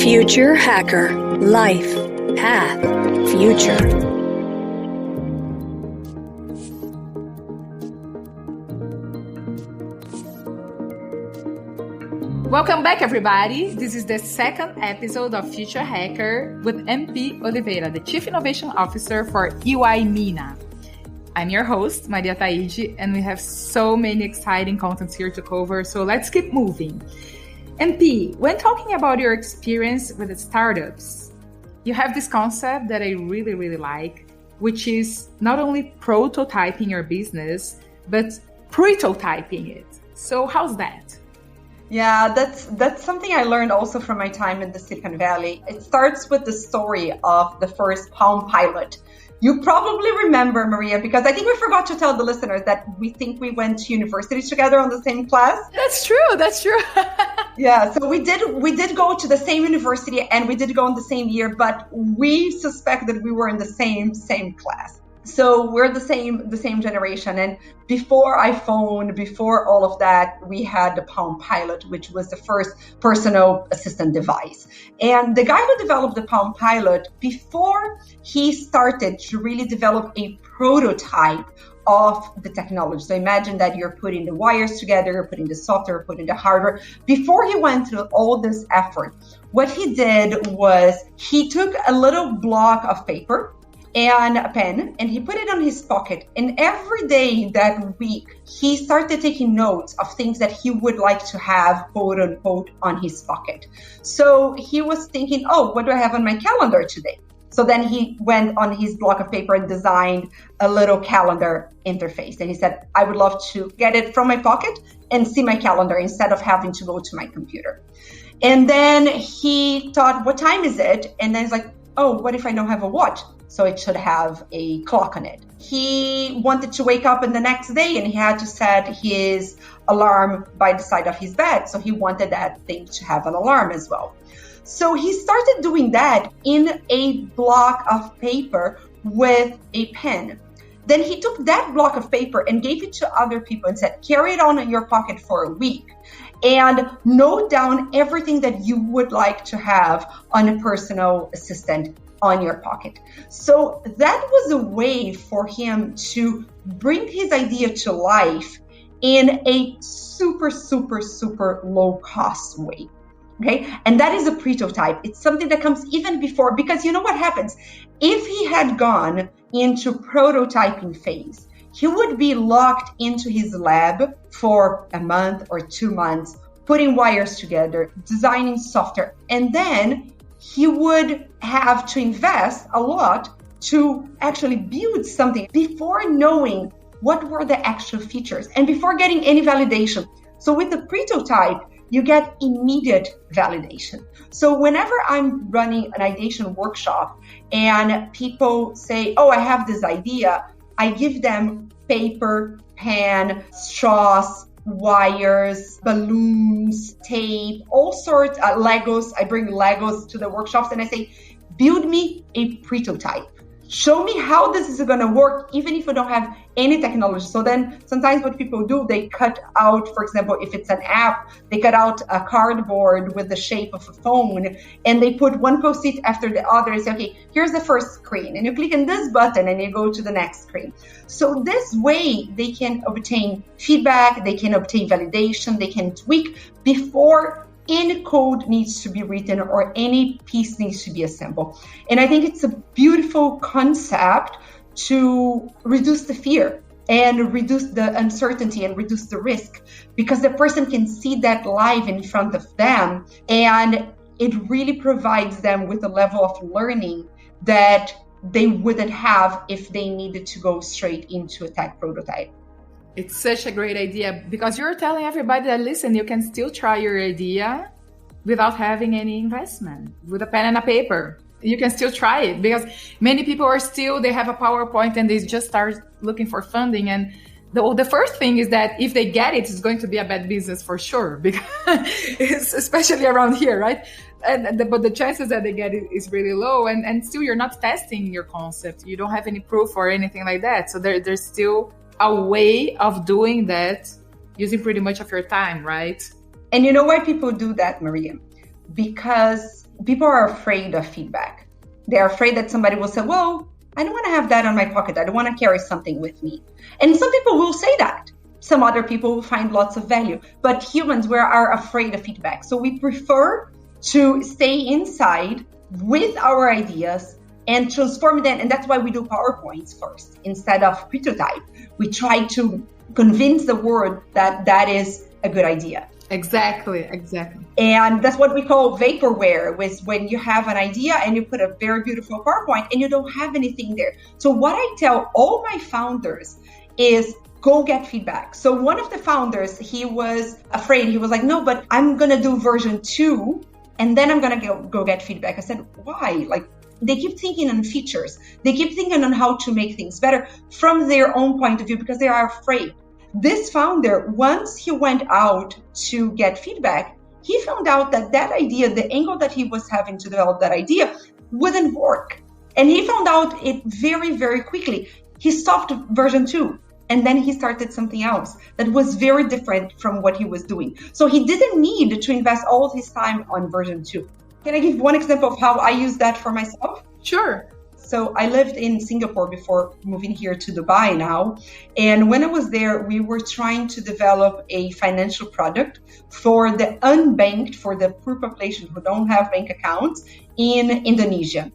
Future Hacker. Life. Path. Future. Welcome back, everybody. This is the second episode of Future Hacker with MP Oliveira, the Chief Innovation Officer for EY MENA. I'm your host, Maria Taide, and we have so many exciting contents here to cover, so let's keep moving. MP, when talking about your experience with the startups, you have this concept that I really like, which is not only prototyping your business, but pretotyping it. So how's that? Yeah, that's something I learned also from my time in the Silicon Valley. It starts with the story of the first Palm Pilot. You probably remember, Maria, because I think we forgot to tell the listeners that we think we went to university together on the same class. That's true. Yeah, so we did go to the same university and we did go in the same year, but we suspect that we were in the same class. So we're the same generation. And before iPhone, before all of that, we had the Palm Pilot, which was the first personal assistant device. And the guy who developed the Palm Pilot, before he started to really develop a prototype of the technology. So imagine that you're putting the wires together, you're putting the software, putting the hardware. Before he went through all this effort, what he did was he took a little block of paper and a pen, and he put it on his pocket. And every day that week, he started taking notes of things that he would like to have, quote unquote, on his pocket. So he was thinking, what do I have on my calendar today? So then he went on his block of paper and designed a little calendar interface. And he said, I would love to get it from my pocket and see my calendar instead of having to go to my computer. And then he thought, what time is it? And then he's like, what if I don't have a watch? So it should have a clock on it. He wanted to wake up in the next day and he had to set his alarm by the side of his bed. So he wanted that thing to have an alarm as well. So he started doing that in a block of paper with a pen. Then he took that block of paper and gave it to other people and said, carry it on in your pocket for a week and note down everything that you would like to have on a personal assistant on your pocket. So that was a way for him to bring his idea to life in a super low cost way. Okay. And that is a pretotype. It's something that comes even before, because you know what happens? If he had gone into prototyping phase, he would be locked into his lab for a month or 2 months, putting wires together, designing software, and then he would have to invest a lot to actually build something before knowing what were the actual features and before getting any validation. So with the pretotype, you get immediate validation. So whenever I'm running an ideation workshop and people say, I have this idea, I give them paper, pen, straws, wires, balloons, tape, all sorts, Legos. I bring Legos to the workshops and I say, build me a pretotype. Show me how this is going to work, even if you don't have any technology. So then sometimes what people do, they cut out, for example, if it's an app, they cut out a cardboard with the shape of a phone and they put one post-it after the other and say, okay, here's the first screen. And you click on this button and you go to the next screen. So this way they can obtain feedback, they can obtain validation, they can tweak before any code needs to be written or any piece needs to be assembled. And I think it's a beautiful concept to reduce the fear and reduce the uncertainty and reduce the risk, because the person can see that live in front of them and it really provides them with a level of learning that they wouldn't have if they needed to go straight into a tech prototype. It's such a great idea because you're telling everybody that, listen, you can still try your idea without having any investment, with a pen and a paper. You can still try it because many people they have a PowerPoint and they just start looking for funding. And the first thing is that if they get it, it's going to be a bad business for sure, because it's especially around here, right? But the chances that they get it is really low. And still you're not testing your concept. You don't have any proof or anything like that. So there's still a way of doing that using pretty much of your time, right? And you know why people do that, Maria? Because people are afraid of feedback. They're afraid that somebody will say, well, I don't want to have that on my pocket. I don't want to carry something with me. And some people will say that. Some other people will find lots of value. But humans, we are afraid of feedback. So we prefer to stay inside with our ideas and transform them. And that's why we do PowerPoints first instead of Pretotype. We try to convince the world that that is a good idea. Exactly. And that's what we call vaporware, when you have an idea and you put a very beautiful PowerPoint and you don't have anything there. So what I tell all my founders is go get feedback. So one of the founders, he was afraid. He was like, no, but I'm going to do version 2 and then I'm going to go get feedback. I said, why? Like, they keep thinking on features. They keep thinking on how to make things better from their own point of view because they are afraid. This founder, once he went out to get feedback, he found out that idea, the angle that he was having to develop that idea, wouldn't work. And he found out it very, very quickly. He stopped version 2, and then he started something else that was very different from what he was doing. So he didn't need to invest all his time on version 2. Can I give one example of how I use that for myself? Sure. So I lived in Singapore before moving here to Dubai now. And when I was there, we were trying to develop a financial product for the unbanked, for the poor population who don't have bank accounts in Indonesia.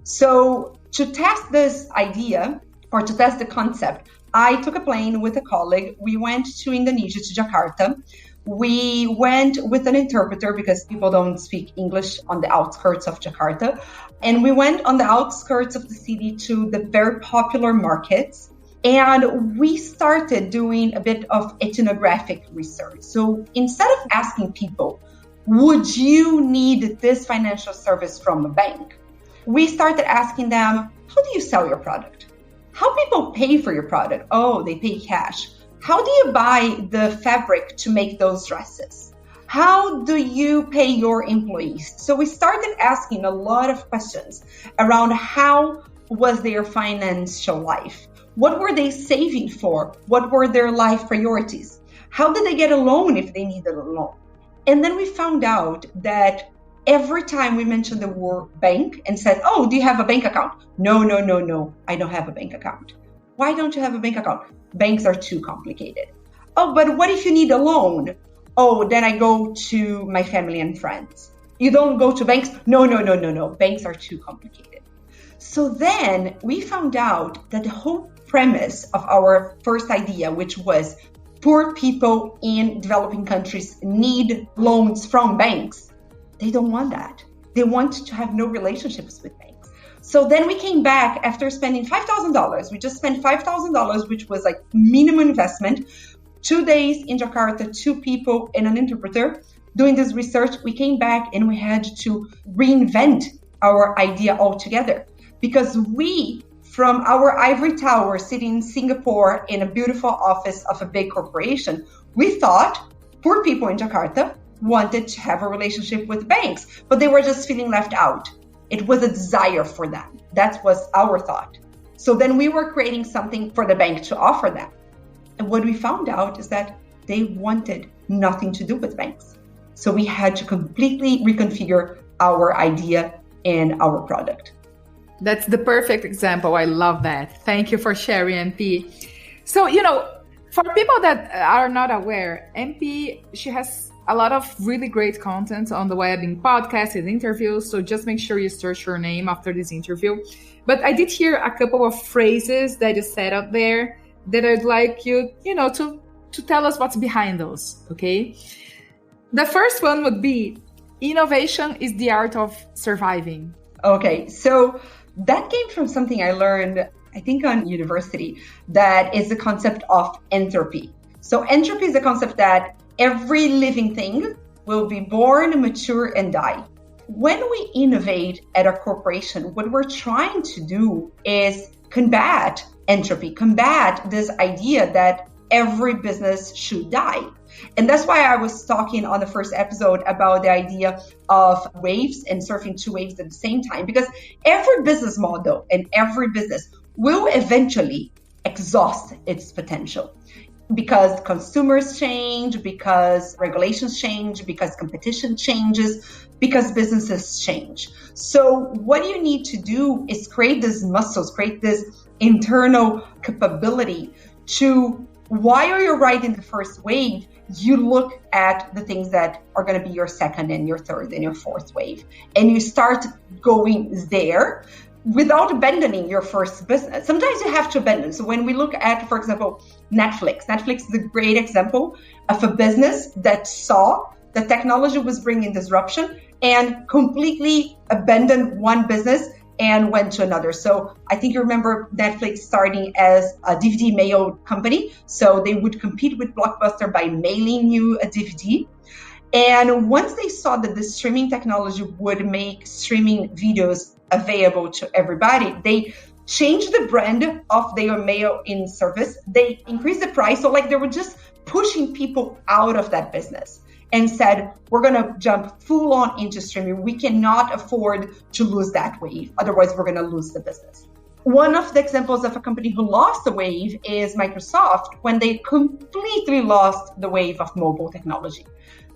So to test this idea or to test the concept, I took a plane with a colleague. We went to Indonesia, to Jakarta. We went with an interpreter because people don't speak English on the outskirts of Jakarta. And we went on the outskirts of the city to the very popular markets. And we started doing a bit of ethnographic research. So instead of asking people, would you need this financial service from a bank? We started asking them, how do you sell your product? How people pay for your product? Oh, they pay cash. How do you buy the fabric to make those dresses? How do you pay your employees? So we started asking a lot of questions around how was their financial life? What were they saving for? What were their life priorities? How did they get a loan if they needed a loan? And then we found out that every time we mentioned the word bank and said, oh, do you have a bank account? No, I don't have a bank account. Why don't you have a bank account? Banks are too complicated. Oh, but what if you need a loan? Oh, then I go to my family and friends. You don't go to banks? No. Banks are too complicated. So then we found out that the whole premise of our first idea, which was poor people in developing countries need loans from banks, they don't want that. They want to have no relationships with banks. So then we came back after spending $5,000. We just spent $5,000, which was like minimum investment. 2 days in Jakarta, 2 people and an interpreter doing this research. We came back and we had to reinvent our idea altogether because we, from our ivory tower sitting in Singapore in a beautiful office of a big corporation, we thought poor people in Jakarta wanted to have a relationship with banks, but they were just feeling left out. It was a desire for them. That was our thought. So then we were creating something for the bank to offer them. And what we found out is that they wanted nothing to do with banks. So we had to completely reconfigure our idea and our product. That's the perfect example. I love that. Thank you for sharing, MP. So, for people that are not aware, MP, she has a lot of really great content on the web in podcasts and interviews. So just make sure you search her name after this interview. But I did hear a couple of phrases that you said out there that I'd like you, to tell us what's behind those, okay? The first one would be, innovation is the art of surviving. Okay, so that came from something I learned, I think on university, that is the concept of entropy. So entropy is a concept that every living thing will be born, mature, and die. When we innovate at a corporation, what we're trying to do is combat entropy, combat this idea that every business should die. And that's why I was talking on the first episode about the idea of waves and surfing 2 waves at the same time, because every business model and every business will eventually exhaust its potential. because consumers change, because regulations change, because competition changes, because businesses change. So what you need to do is create these muscles, create this internal capability to, while you're riding the first wave, you look at the things that are going to be your second and your third and your fourth wave. And you start going there without abandoning your first business. Sometimes you have to abandon. So when we look at, for example, Netflix is a great example of a business that saw that technology was bringing disruption and completely abandoned one business and went to another. So I think you remember Netflix starting as a DVD mail company. So they would compete with Blockbuster by mailing you a DVD. And once they saw that the streaming technology would make streaming videos available to everybody, they changed the brand of their mail-in service. They increased the price. So like they were just pushing people out of that business and said, we're going to jump full on into streaming. We cannot afford to lose that wave. Otherwise, we're going to lose the business. One of the examples of a company who lost the wave is Microsoft, when they completely lost the wave of mobile technology.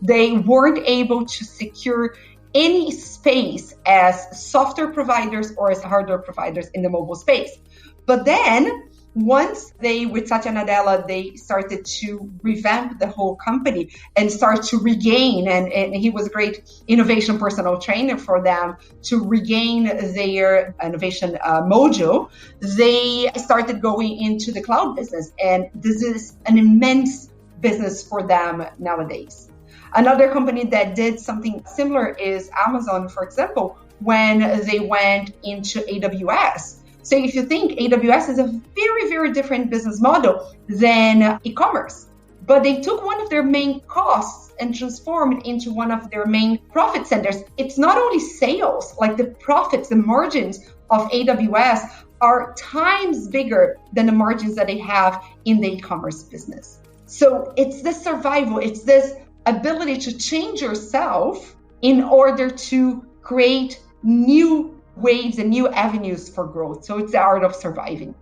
They weren't able to secure any space as software providers or as hardware providers in the mobile space. But then once they, with Satya Nadella, they started to revamp the whole company and start to regain, and he was a great innovation personal trainer for them, to regain their innovation mojo, they started going into the cloud business. And this is an immense business for them nowadays. Another company that did something similar is Amazon, for example, when they went into AWS. So if you think AWS is a very, very different business model than e-commerce, but they took one of their main costs and transformed it into one of their main profit centers. It's not only sales, like the profits, the margins of AWS are times bigger than the margins that they have in the e-commerce business. So it's this survival, it's this ability to change yourself in order to create new waves and new avenues for growth. So it's the art of surviving.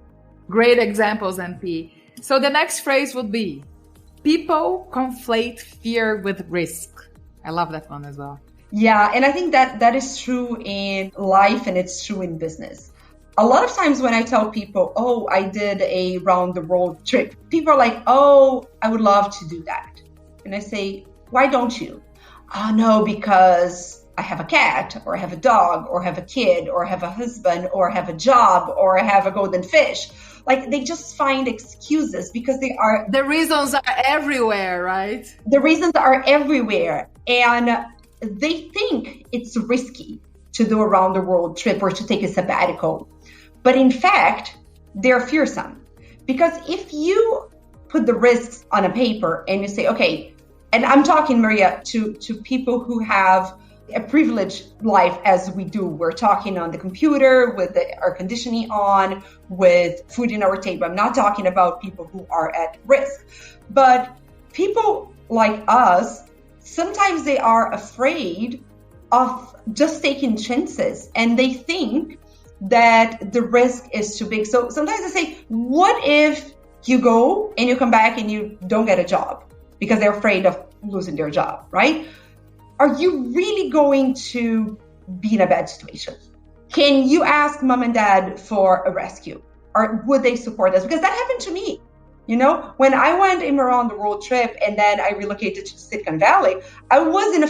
Great examples, MP. So the next phrase would be, people conflate fear with risk. I love that one as well. Yeah, and I think that is true in life and it's true in business. A lot of times when I tell people, oh, I did a round the world trip, people are like, oh, I would love to do that. And I say, why don't you? Oh, no, because I have a cat, or I have a dog, or I have a kid, or I have a husband, or I have a job, or I have a golden fish. Like they just find excuses because the reasons are everywhere, right? The reasons are everywhere. And they think it's risky to do a round the world trip or to take a sabbatical. But in fact, they're fearsome. Because if you put the risks on a paper and you say, okay, and I'm talking, Maria, to people who have a privileged life as we do. We're talking on the computer with the air conditioning on, with food in our table. I'm not talking about people who are at risk. But people like us, sometimes they are afraid of just taking chances and they think that the risk is too big. So sometimes I say, what if you go and you come back and you don't get a job because they're afraid of losing their job, right? Are you really going to be in a bad situation? Can you ask mom and dad for a rescue? Or would they support us? Because that happened to me. You know, when I went in around the world trip and then I relocated to Silicon Valley, I was in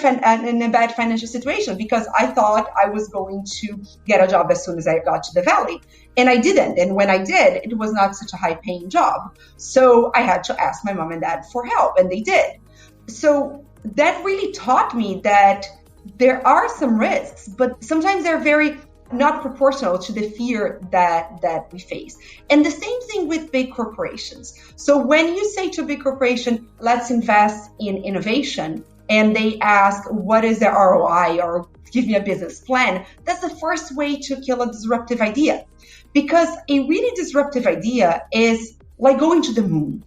a bad financial situation because I thought I was going to get a job as soon as I got to the Valley. And I didn't. And when I did, it was not such a high paying job. So I had to ask my mom and dad for help, and they did. So that really taught me that there are some risks, but sometimes they're very not proportional to the fear that we face. And the same thing with big corporations. So when you say to a big corporation, let's invest in innovation, and they ask, what is the ROI, or give me a business plan, that's the first way to kill a disruptive idea. Because a really disruptive idea is like going to the moon,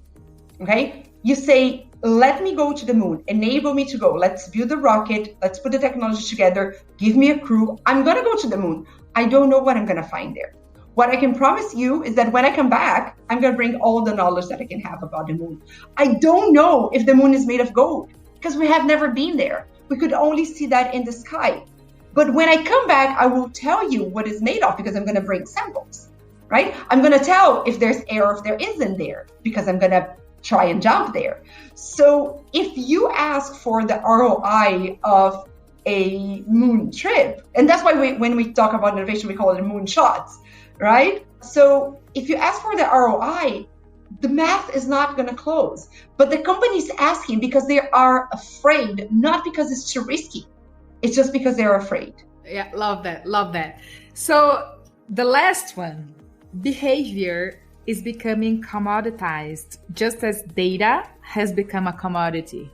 okay? You say, let me go to the moon, enable me to go. Let's build a rocket. Let's put the technology together. Give me a crew. I'm going to go to the moon. I don't know what I'm going to find there. What I can promise you is that when I come back, I'm going to bring all the knowledge that I can have about the moon. I don't know if the moon is made of gold because we have never been there. We could only see that in the sky. But when I come back, I will tell you what it's made of because I'm going to bring samples, right? I'm going to tell if there's air or if there isn't there because I'm going to try and jump there. So if you ask for the ROI of a moon trip, and that's why when we talk about innovation, we call it moon shots, right? So if you ask for the ROI, the math is not going to close. But the company's asking because they are afraid, not because it's too risky. It's just because they're afraid. Yeah, love that. Love that. So the last one, behavior is becoming commoditized, just as data has become a commodity.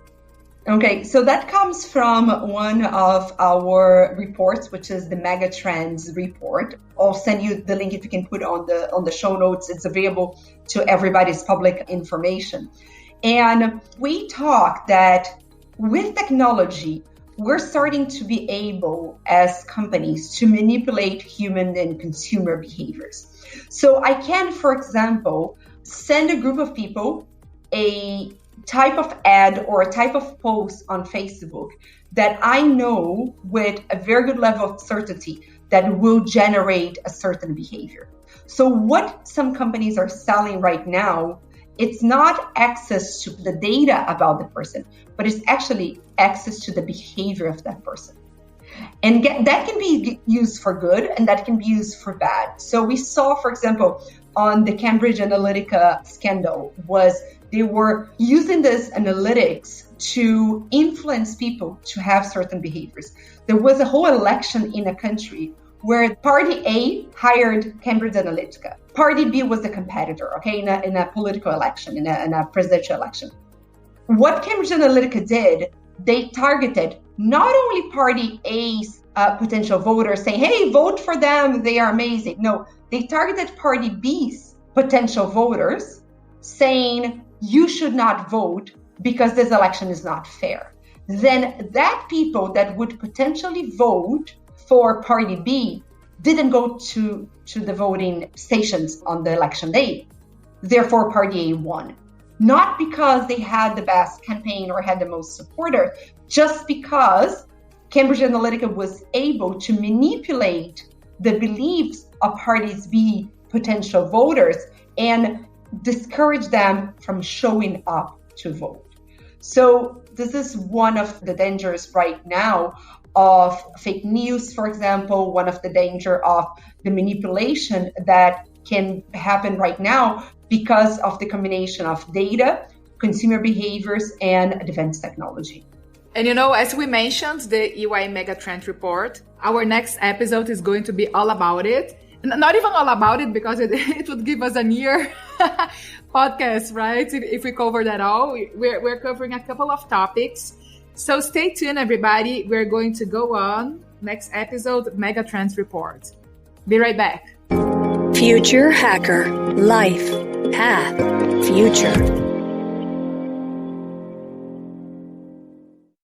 Okay, so that comes from one of our reports, which is the Megatrends report. I'll send you the link if you can put on the show notes. It's available to everybody's public information. And we talk that with technology, we're starting to be able as companies to manipulate human and consumer behaviors. So I can, for example, send a group of people a type of ad or a type of post on Facebook that I know with a very good level of certainty that will generate a certain behavior. So what some companies are selling right now, it's not access to the data about the person, but it's actually access to the behavior of that person. And that can be used for good and that can be used for bad. So we saw, for example, on the Cambridge Analytica scandal was they were using this analytics to influence people to have certain behaviors. There was a whole election in a country where Party A hired Cambridge Analytica. Party B was the competitor, okay, in a political election, in a presidential election. What Cambridge Analytica did, they targeted not only Party A's potential voters saying, hey, vote for them, they are amazing. No, they targeted Party B's potential voters saying, you should not vote because this election is not fair. Then that people that would potentially vote for Party B didn't go to the voting stations on the election day. Therefore, Party A won. Not because they had the best campaign or had the most supporters, just because Cambridge Analytica was able to manipulate the beliefs of Parties B potential voters and discourage them from showing up to vote. So this is one of the dangers right now of fake news, for example, one of the danger of the manipulation that can happen right now because of the combination of data, consumer behaviors, and advanced technology. And as we mentioned, the EY Megatrend report, our next episode is going to be all about it. Not even all about it because it would give us a year podcast, right? If we cover that all, we're covering a couple of topics. So stay tuned, everybody. We're going to go on next episode, Megatrends report. Be right back. Future Hacker. Life. Path. Future.